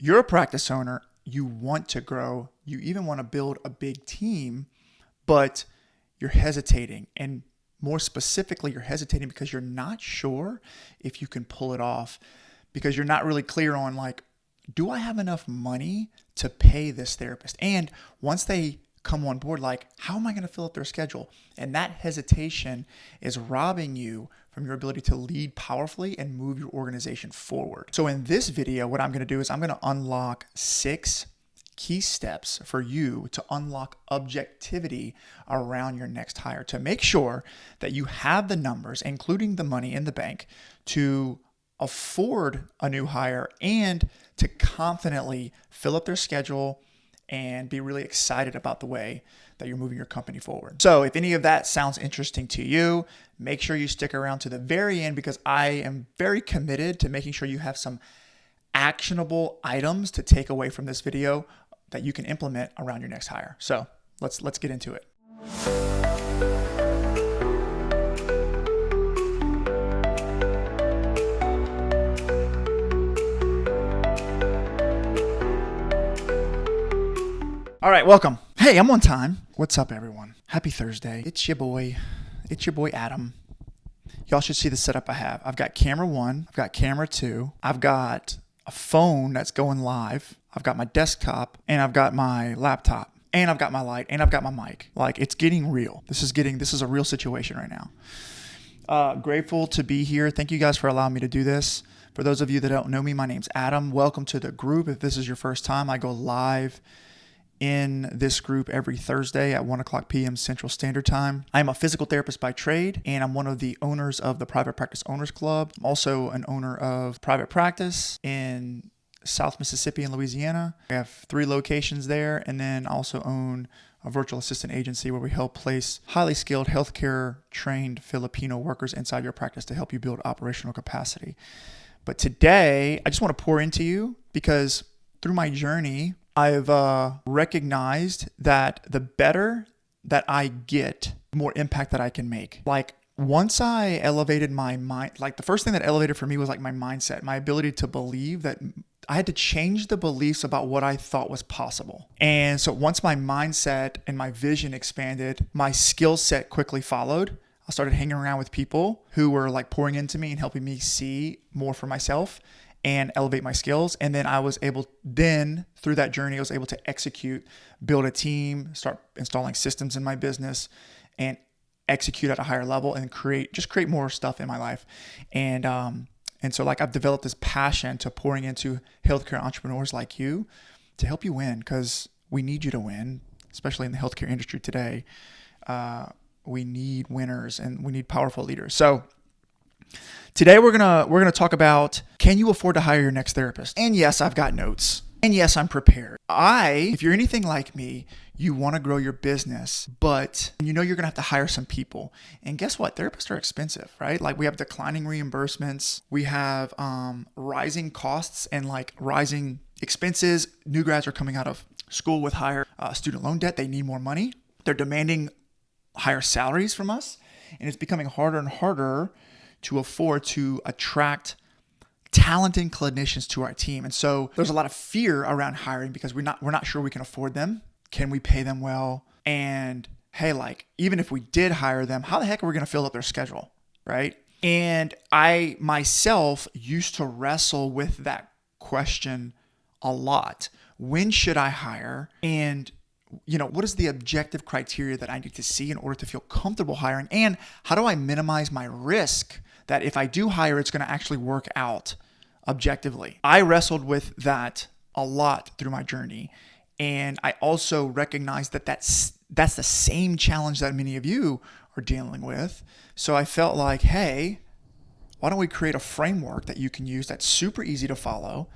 you're a practice owner, you want to grow, you even want to build a big team, but you're hesitating. And more specifically, you're hesitating because you're not sure if you can pull it off, because you're not really clear on like, do I have enough money to pay this therapist? And once they come on board, like, how am I going to fill up their schedule? And that hesitation is robbing you from your ability to lead powerfully and move your organization forward. So in this video, what I'm going to do is I'm going to unlock 6 key steps for you to unlock objectivity around your next hire, to make sure that you have the numbers, including the money in the bank, to afford a new hire and to confidently fill up their schedule and be really excited about the way that you're moving your company forward. So if any of that sounds interesting to you, make sure you stick around to the very end, because I am very committed to making sure you have some actionable items to take away from this video that you can implement around your next hire. So let's get into it. All right, welcome. Hey, I'm on time. What's up, everyone? Happy Thursday. It's your boy Adam. Y'all should see the setup I have. I've got camera 1, I've got camera 2, I've got a phone that's going live, I've got my desktop, and I've got my laptop, and I've got my light, and I've got my mic. Like, it's getting real. This is a real situation right now. Grateful to be here. Thank you guys for allowing me to do this. For those of you that don't know me, my name's Adam. Welcome to the group. If this is your first time, I go live in this group every Thursday at 1:00 p.m. Central Standard Time. I'm a physical therapist by trade, and I'm one of the owners of the Private Practice Owners Club. I'm also an owner of private practice in South Mississippi and Louisiana. We have 3 locations there, and then also own a virtual assistant agency where we help place highly skilled healthcare trained Filipino workers inside your practice to help you build operational capacity. But today, I just want to pour into you, because through my journey, I've recognized that the better that I get, the more impact that I can make. Like, once I elevated my mind, like the first thing that elevated for me was like my mindset, my ability to believe that I had to change the beliefs about what I thought was possible. And so once my mindset and my vision expanded, my skill set quickly followed. I started hanging around with people who were like pouring into me and helping me see more for myself and elevate my skills. And then through that journey, I was able to execute, build a team, start installing systems in my business, and execute at a higher level and create more stuff in my life. And so like I've developed this passion to pouring into healthcare entrepreneurs like you to help you win, because we need you to win, especially in the healthcare industry today. We need winners and we need powerful leaders. So today we're gonna talk about, can you afford to hire your next therapist? And yes, I've got notes. And yes, I'm prepared. If you're anything like me, you want to grow your business, but you know you're gonna have to hire some people. And guess what? Therapists are expensive, right? Like, we have declining reimbursements, we have rising costs and like rising expenses. New grads are coming out of school with higher student loan debt. They need more money. They're demanding higher salaries from us, and it's becoming harder and harder to afford to attract talented clinicians to our team. And so there's a lot of fear around hiring because we're not sure we can afford them. Can we pay them well? And hey, like, even if we did hire them, how the heck are we going to fill up their schedule, right? And I myself used to wrestle with that question a lot. When should I hire? And what is the objective criteria that I need to see in order to feel comfortable hiring? And how do I minimize my risk that if I do hire, it's going to actually work out objectively? I wrestled with that a lot through my journey. And I also recognize that that's the same challenge that many of you are dealing with. So I felt like, hey, why don't we create a framework that you can use that's super easy to follow,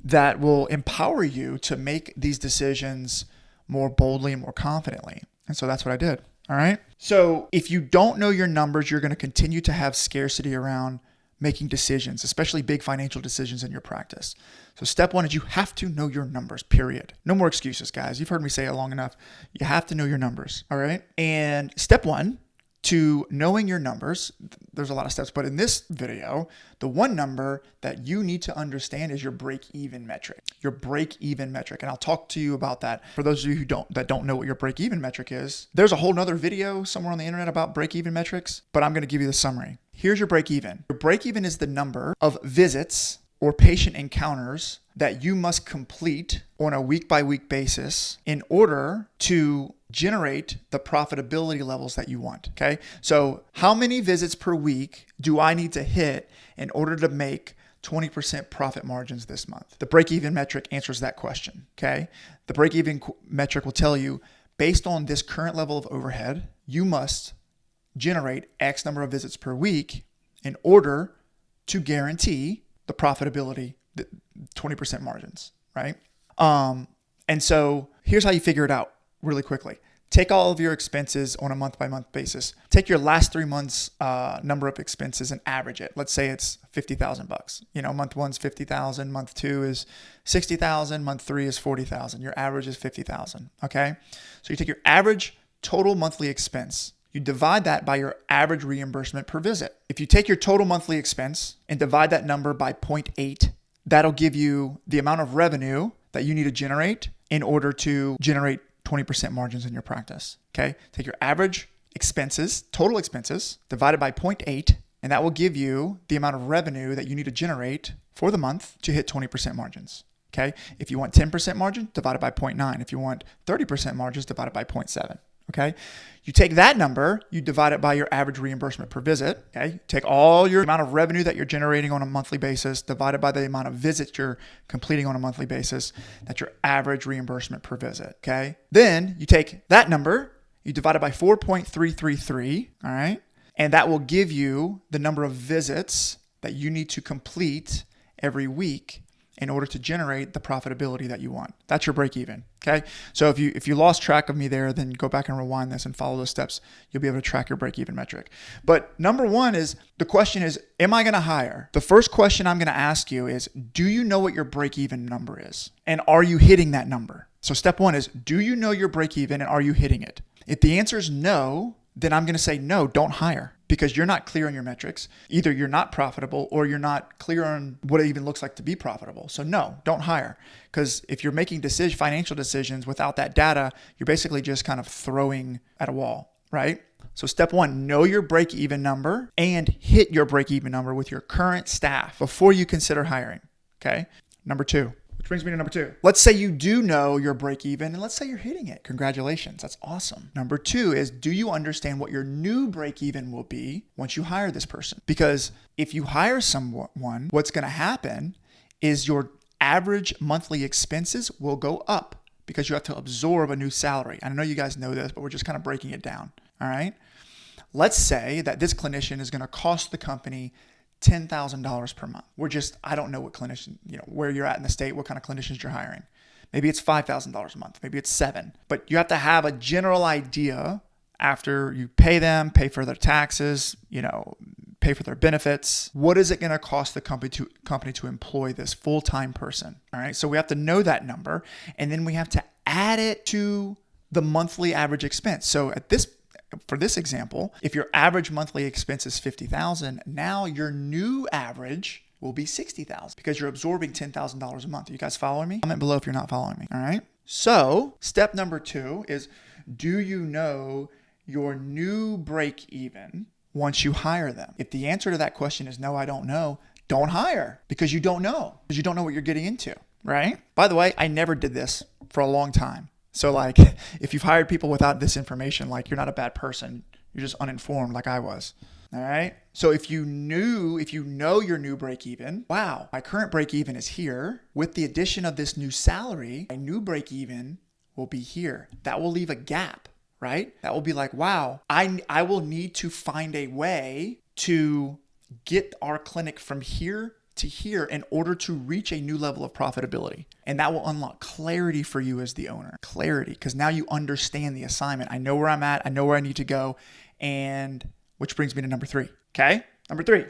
that will empower you to make these decisions more boldly and more confidently. And so that's what I did. All right. So if you don't know your numbers, you're going to continue to have scarcity around making decisions, especially big financial decisions in your practice. So step 1 is you have to know your numbers, period. No more excuses, guys. You've heard me say it long enough. You have to know your numbers. All right. And step 1 to knowing your numbers, there's a lot of steps, but in this video, the one number that you need to understand is your break-even metric. Your break-even metric. And I'll talk to you about that. For those of you that don't know what your break-even metric is, there's a whole nother video somewhere on the internet about break-even metrics, but I'm going to give you the summary. Here's your break-even. Your break-even is the number of visits or patient encounters that you must complete on a week-by-week basis in order to generate the profitability levels that you want, okay? So how many visits per week do I need to hit in order to make 20% profit margins this month? The break-even metric answers that question, okay? The break-even metric will tell you, based on this current level of overhead, you must generate X number of visits per week in order to guarantee the profitability, the 20% margins, right? And so here's how you figure it out really quickly. Take all of your expenses on a month-by-month basis. Take your last 3 months number of expenses and average it. Let's say it's $50,000. You know, month 1's $50,000, month 2 is $60,000, month 3 is $40,000. Your average is $50,000. Okay, so you take your average total monthly expense. You divide that by your average reimbursement per visit. If you take your total monthly expense and divide that number by 0.8, that'll give you the amount of revenue that you need to generate in order to generate 20% margins in your practice. Okay, take your average expenses, total expenses, divided by 0.8, and that will give you the amount of revenue that you need to generate for the month to hit 20% margins. Okay, if you want 10% margin, divided by 0.9. If you want 30% margins, divided by 0.7. Okay, you take that number, you divide it by your average reimbursement per visit. Okay, take all your amount of revenue that you're generating on a monthly basis, divided by the amount of visits you're completing on a monthly basis. That's your average reimbursement per visit. Okay, then you take that number, you divide it by 4.333. All right, and that will give you the number of visits that you need to complete every week in order to generate the profitability that you want. That's your break even. Okay. So if you lost track of me there, then go back and rewind this and follow those steps. You'll be able to track your break even metric. But number one is, the question is, am I going to hire? The first question I'm going to ask you is, do you know what your break even number is? And are you hitting that number? So step one is, do you know your break even and are you hitting it? If the answer is no, then I'm going to say, no, don't hire, because you're not clear on your metrics. Either you're not profitable or you're not clear on what it even looks like to be profitable. So no, don't hire. Because if you're making financial decisions without that data, you're basically just kind of throwing at a wall, right? So step one, know your break-even number and hit your break-even number with your current staff before you consider hiring, okay? Number two. Which brings me to number two. Let's say you do know your break even and let's say you're hitting it. Congratulations. That's awesome. Number two is, do you understand what your new break even will be once you hire this person? Because if you hire someone, what's going to happen is your average monthly expenses will go up because you have to absorb a new salary. I know you guys know this, but we're just kind of breaking it down. All right. Let's say that this clinician is going to cost the company $10,000 per month. I don't know what clinician, where you're at in the state, what kind of clinicians you're hiring. Maybe it's $5,000 a month. Maybe it's $7,000. But you have to have a general idea after you pay them, pay for their taxes, pay for their benefits. What is it going to cost the company to employ this full-time person? All right. So we have to know that number, and then we have to add it to the monthly average expense. So for this example, if your average monthly expense is $50,000, now your new average will be $60,000 because you're absorbing $10,000 a month. Are you guys following me? Comment below if you're not following me. All right. So step number two is, do you know your new break even once you hire them? If the answer to that question is no, I don't know, don't hire, because you don't know what you're getting into, right? By the way, I never did this for a long time. So if you've hired people without this information, you're not a bad person. You're just uninformed like I was. All right. So if you know your new break even, wow, my current break even is here. With the addition of this new salary, my new break even will be here. That will leave a gap, right? That will be wow, I will need to find a way to get our clinic from here to here in order to reach a new level of profitability. And that will unlock clarity for you as the owner. Clarity, because now you understand the assignment. I know where I'm at. I know where I need to go. And which brings me to number three. Okay. Number three,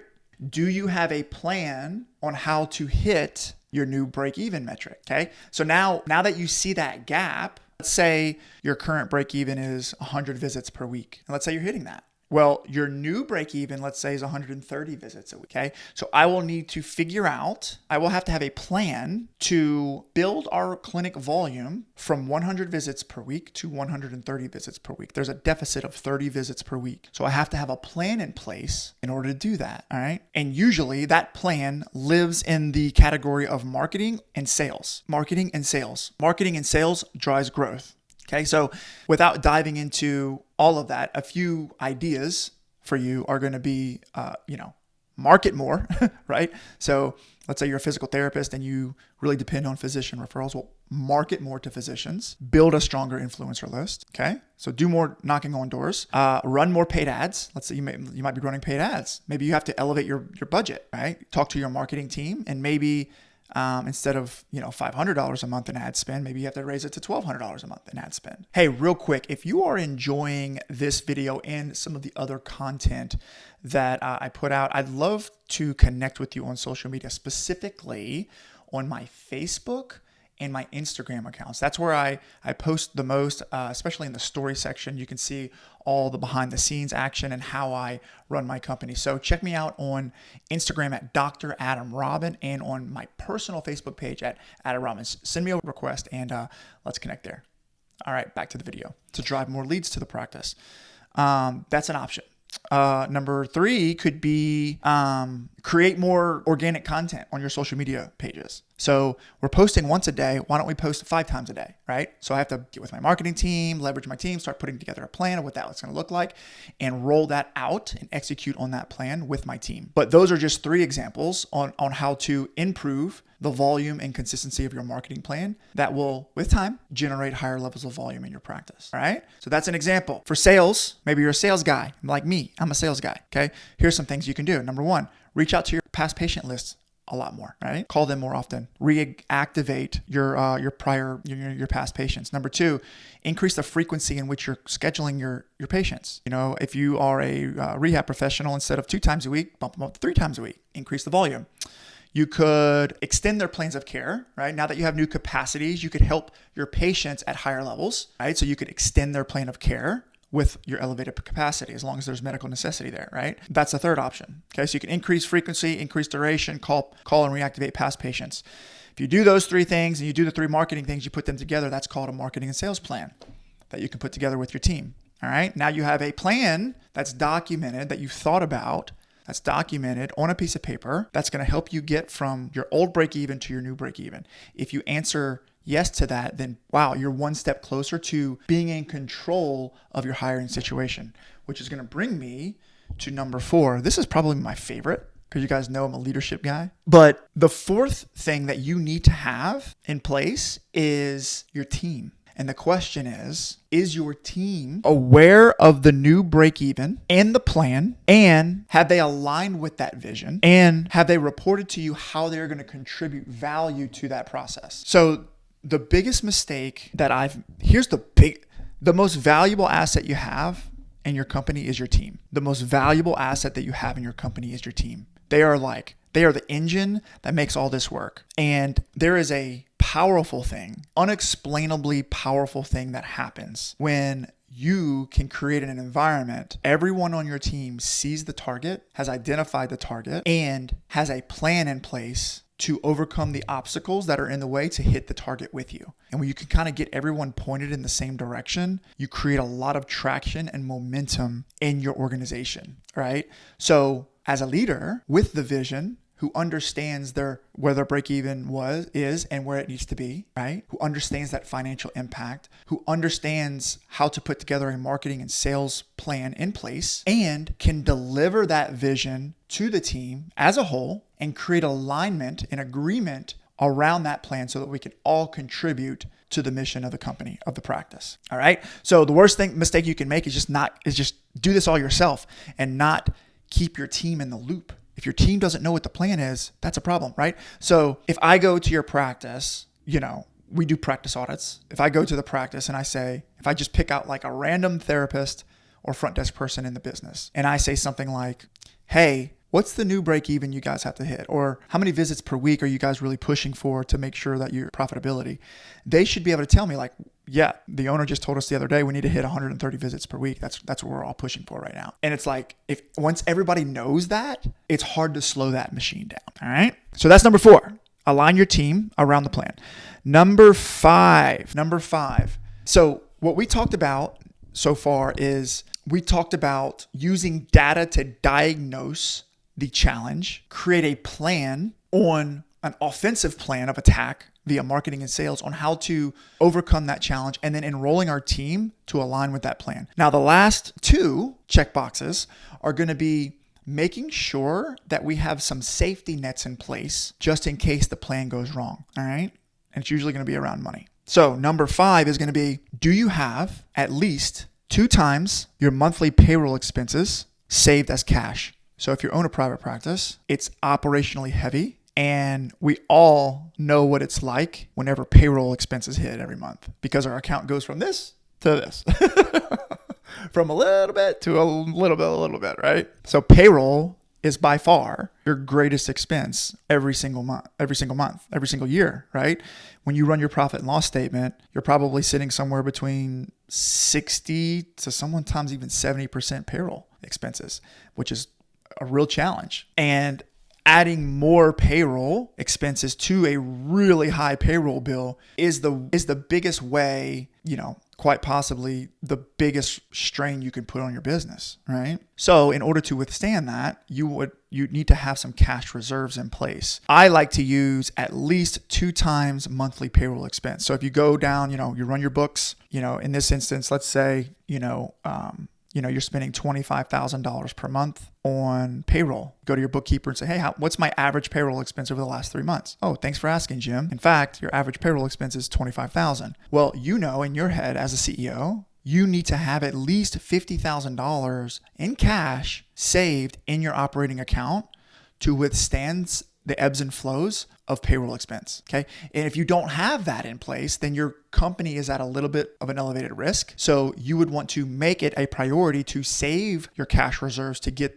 do you have a plan on how to hit your new break-even metric? Okay. So now that you see that gap, let's say your current break-even is 100 visits per week. And let's say you're hitting that. Well, your new break even, let's say, is 130 visits a week. Okay. So I will need to figure out, I will have to have a plan to build our clinic volume from 100 visits per week to 130 visits per week. There's a deficit of 30 visits per week. So I have to have a plan in place in order to do that. All right. And usually that plan lives in the category of marketing and sales. Marketing and sales. Marketing and sales drives growth. Okay, so without diving into all of that, a few ideas for you are going to be, market more, right? So let's say you're a physical therapist and you really depend on physician referrals. Well, market more to physicians, build a stronger influencer list. Okay, so do more knocking on doors, run more paid ads. Let's say you might be running paid ads. Maybe you have to elevate your budget, right? Talk to your marketing team and maybe instead of $500 a month in ad spend, maybe you have to raise it to $1,200 a month in ad spend. Hey, real quick, if you are enjoying this video and some of the other content that I put out, I'd love to connect with you on social media, specifically on my Facebook and my Instagram accounts. That's where I post the most, especially in the story section. You can see all the behind the scenes action and how I run my company. So check me out on Instagram at Dr. Adam Robin and on my personal Facebook page at Adam Robin. Send me a request and let's connect there. All right, back to the video. To drive more leads to the practice. That's an option. Number 3 could be create more organic content on your social media pages. So we're posting once a day. Why don't we post 5 times a day, right? So I have to get with my marketing team, leverage my team, start putting together a plan of what that's going to look like and roll that out and execute on that plan with my team. But those are just 3 examples on how to improve the volume and consistency of your marketing plan that will, with time, generate higher levels of volume in your practice. All right. So that's an example. For sales, maybe you're a sales guy like me. I'm a sales guy. Okay. Here's some things you can do. Number 1, reach out to your past patient lists a lot more, right? Call them more often. Reactivate your past patients. Number 2, increase the frequency in which you're scheduling your patients. If you are a rehab professional, instead of 2 times a week, bump them up to 3 times a week. Increase the volume. You could extend their plans of care, right? Now that you have new capacities, you could help your patients at higher levels, right? So you could extend their plan of care with your elevated capacity as long as there's medical necessity there, right? That's the 3rd option. Okay, so you can increase frequency, increase duration, call and reactivate past patients. If you do those 3 things and you do the 3 marketing things, you put them together, that's called a marketing and sales plan that you can put together with your team. All right, now you have a plan that's documented, that you've thought about, that's documented on a piece of paper that's going to help you get from your old break even to your new break even. If you answer yes to that, then wow, you're one step closer to being in control of your hiring situation, which is going to bring me to number 4. This is probably my favorite because you guys know I'm a leadership guy. But the 4th thing that you need to have in place is your team. And the question is your team aware of the new break even and the plan? And have they aligned with that vision? And have they reported to you how they're going to contribute value to that process? So the biggest mistake that the most valuable asset you have in your company is your team. The most valuable asset that you have in your company is your team. They are the engine that makes all this work. And there is a powerful thing, unexplainably powerful thing that happens when you can create an environment. Everyone on your team sees the target, has identified the target, and has a plan in place to overcome the obstacles that are in the way to hit the target with you. And when you can kind of get everyone pointed in the same direction, you create a lot of traction and momentum in your organization, right? So as a leader with the vision, who understands where their break even is and where it needs to be, right? Who understands that financial impact, who understands how to put together a marketing and sales plan in place, and can deliver that vision to the team as a whole and create alignment and agreement around that plan so that we can all contribute to the mission of the company, of the practice. All right. So the worst mistake you can make is just do this all yourself and not keep your team in the loop. If your team doesn't know what the plan is, that's a problem, right? So if I go to your practice, we do practice audits. If I go to the practice and if I just pick out like a random therapist or front desk person in the business, and I say something like, hey, what's the new break even you guys have to hit? Or how many visits per week are you guys really pushing for to make sure that your profitability? They should be able to tell me like, yeah, the owner just told us the other day we need to hit 130 visits per week. That's what we're all pushing for right now. And it's like, if once everybody knows that, it's hard to slow that machine down. All right. So that's number 4. Align your team around the plan. Number five. So what we talked about so far is we talked about using data to diagnose the challenge, create a plan on an offensive plan of attack via marketing and sales on how to overcome that challenge, and then enrolling our team to align with that plan. Now, the last 2 checkboxes are going to be making sure that we have some safety nets in place just in case the plan goes wrong. All right. And it's usually going to be around money. So number 5 is going to be, do you have at least 2 times your monthly payroll expenses saved as cash? So if you own a private practice, it's operationally heavy. And we all know what it's like whenever payroll expenses hit every month, because our account goes from this to this, from a little bit to a little bit, right? So payroll is by far your greatest expense every single month, every single year, right? When you run your profit and loss statement, you're probably sitting somewhere between 60 to sometimes even 70% payroll expenses, which is a real challenge. And adding more payroll expenses to a really high payroll bill is the biggest way, quite possibly the biggest strain you can put on your business, right? So in order to withstand that, you need to have some cash reserves in place. I like to use at least 2 times monthly payroll expense. So if you go down, you run your books, in this instance, let's say, you're spending $25,000 per month on payroll. Go to your bookkeeper and say, hey, what's my average payroll expense over the last 3 months? Oh, thanks for asking, Jim. In fact, your average payroll expense is $25,000. Well, in your head as a CEO, you need to have at least $50,000 in cash saved in your operating account to withstand the ebbs and flows of payroll expense. Okay. And if you don't have that in place, then your company is at a little bit of an elevated risk. So you would want to make it a priority to save your cash reserves to get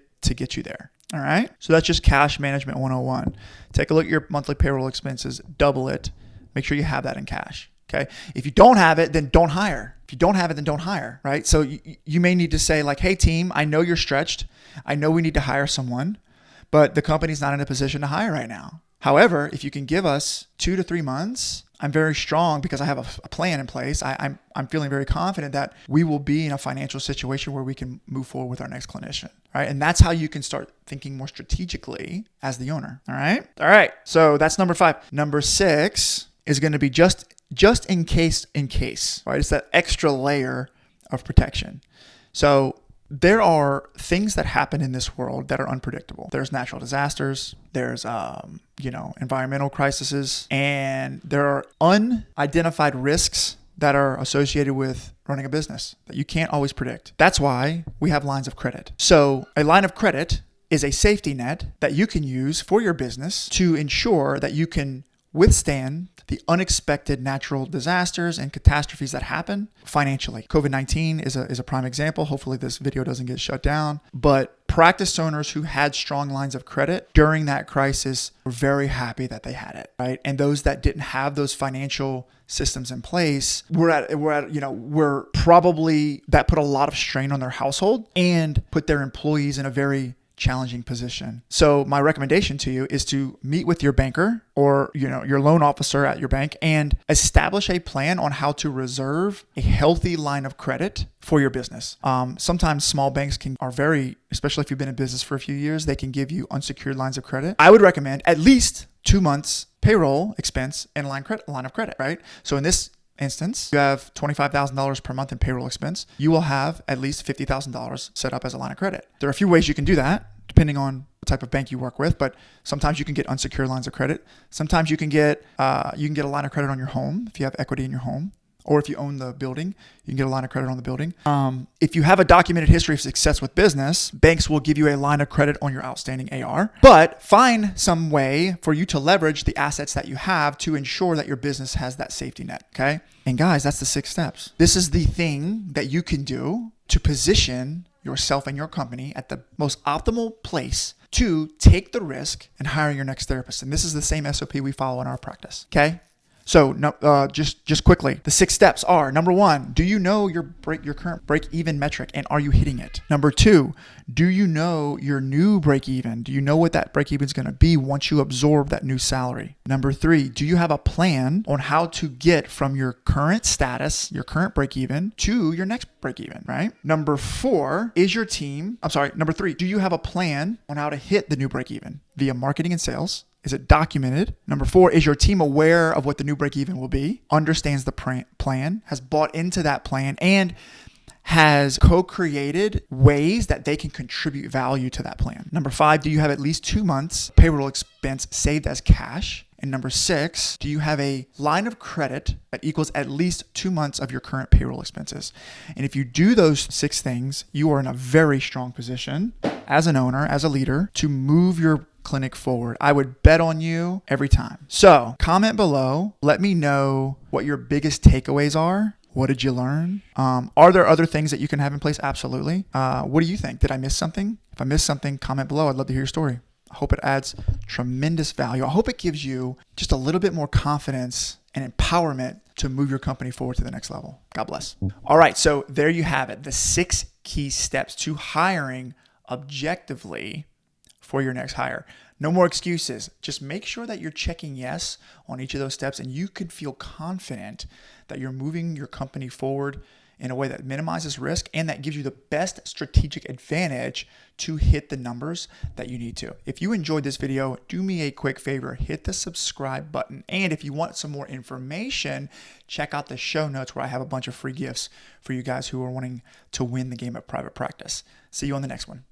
you there. All right. So that's just cash management 101. Take a look at your monthly payroll expenses, double it, make sure you have that in cash. Okay. If you don't have it, then don't hire. If you don't have it, then don't hire. Right. So you may need to say like, hey team, I know you're stretched. I know we need to hire someone, but the company's not in a position to hire right now. However, if you can give us 2 to 3 months, I'm very strong because I have a plan in place. I'm feeling very confident that we will be in a financial situation where we can move forward with our next clinician, right? And that's how you can start thinking more strategically as the owner, all right? All right, so that's number 5. Number 6 is going to be just in case, right? It's that extra layer of protection. So there are things that happen in this world that are unpredictable. There's natural disasters, there's environmental crises, and there are unidentified risks that are associated with running a business that you can't always predict. That's why we have lines of credit. So a line of credit is a safety net that you can use for your business to ensure that you can withstand the unexpected natural disasters and catastrophes that happen financially. COVID-19 is a prime example. Hopefully this video doesn't get shut down. But practice owners who had strong lines of credit during that crisis were very happy that they had it, right? And those that didn't have those financial systems in place were probably that put a lot of strain on their household and put their employees in a very challenging position. So my recommendation to you is to meet with your banker or your loan officer at your bank and establish a plan on how to reserve a healthy line of credit for your business. Sometimes small banks are very, especially if you've been in business for a few years, they can give you unsecured lines of credit. I would recommend at least 2 months payroll expense and line of credit, right? So in this instance, you have $25,000 per month in payroll expense. You will have at least $50,000 set up as a line of credit. There are a few ways you can do that, depending on the type of bank you work with, but sometimes you can get unsecured lines of credit. Sometimes you can get a line of credit on your home if you have equity in your home. Or if you own the building, you can get a line of credit on the building. If you have a documented history of success with business, banks will give you a line of credit on your outstanding AR. But find some way for you to leverage the assets that you have to ensure that your business has that safety net, okay? And guys, that's the 6 steps. This is the thing that you can do to position yourself and your company at the most optimal place to take the risk and hire your next therapist. And this is the same SOP we follow in our practice, okay? So just quickly, the 6 steps are: number 1, do you know your current break-even metric, and are you hitting it? Number 2, do you know your new break-even? Do you know what that break-even is going to be once you absorb that new salary? Number 3, do you have a plan on how to get from your current status, your current break-even, to your next break-even, right? Number 4, number 3, do you have a plan on how to hit the new break-even via marketing and sales? Is it documented? Number 4, is your team aware of what the new break-even will be, understands the plan, has bought into that plan, and has co-created ways that they can contribute value to that plan? Number 5, do you have at least 2 months payroll expense saved as cash? And number 6, do you have a line of credit that equals at least 2 months of your current payroll expenses? And if you do those 6 things, you are in a very strong position as an owner, as a leader, to move your clinic forward. I would bet on you every time. So comment below. Let me know what your biggest takeaways are. What did you learn? Are there other things that you can have in place? Absolutely. What do you think? Did I miss something? If I missed something, comment below. I'd love to hear your story. I hope it adds tremendous value. I hope it gives you just a little bit more confidence and empowerment to move your company forward to the next level. God bless. All right. So there you have it. The 6 key steps to hiring objectively for your next hire. No more excuses. Just make sure that you're checking yes on each of those steps, and you can feel confident that you're moving your company forward in a way that minimizes risk and that gives you the best strategic advantage to hit the numbers that you need to. If you enjoyed this video, do me a quick favor, hit the subscribe button. And if you want some more information, check out the show notes where I have a bunch of free gifts for you guys who are wanting to win the game of private practice. See you on the next one.